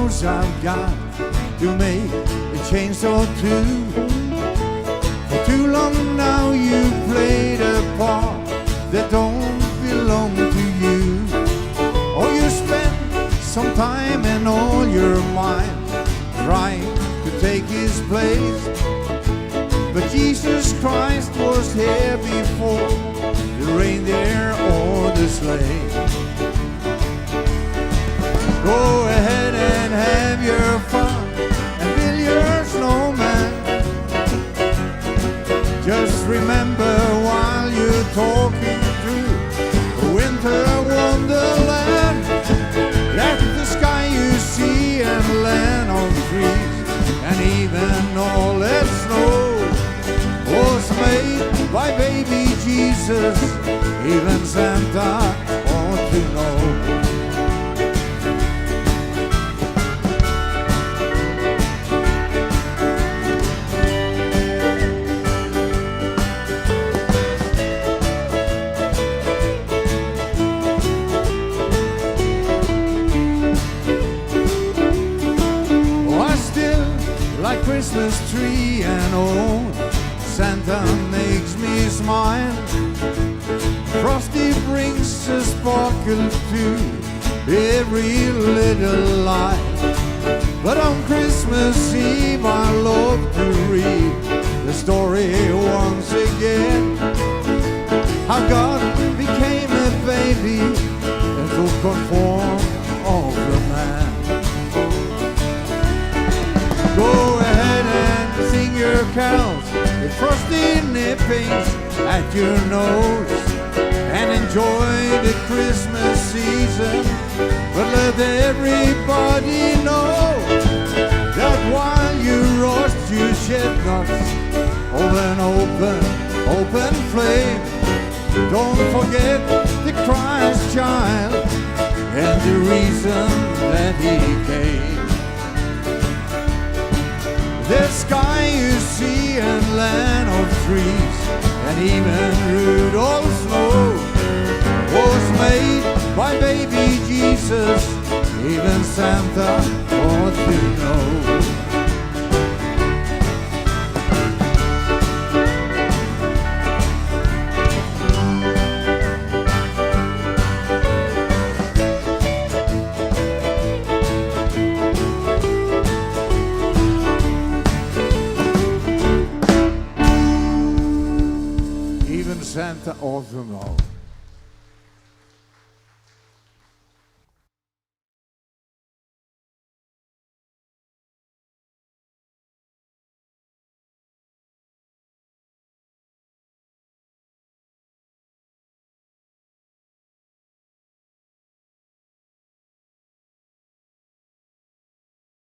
knows I've got to make a change or two. For too long now you played a part that don't belong to you. Or you spent some time and all your mind trying to take his place. But Jesus Christ was here before the reindeer or the sleigh. Go ahead and have your fun and build your snowman. Just remember while you're talking through a winter wonderland, that the sky you see and land on trees and even all that snow was made by baby Jesus. Even Santa ought to know. Christmas tree and oh, Santa makes me smile. Frosty brings a sparkle to every little life. But on Christmas Eve I love to read the story once again, how God became a baby and took on form of the man. Go ahead and sing your carols with frosty nippings at your nose and enjoy the Christmas season. But let everybody know that while you roast you shed nuts of an open flame. Don't forget the Christ child and the reason that he came. The sky you see and land of trees and even Rudolph's snow was made by baby Jesus. Even Santa ought to know. Santa ought to know.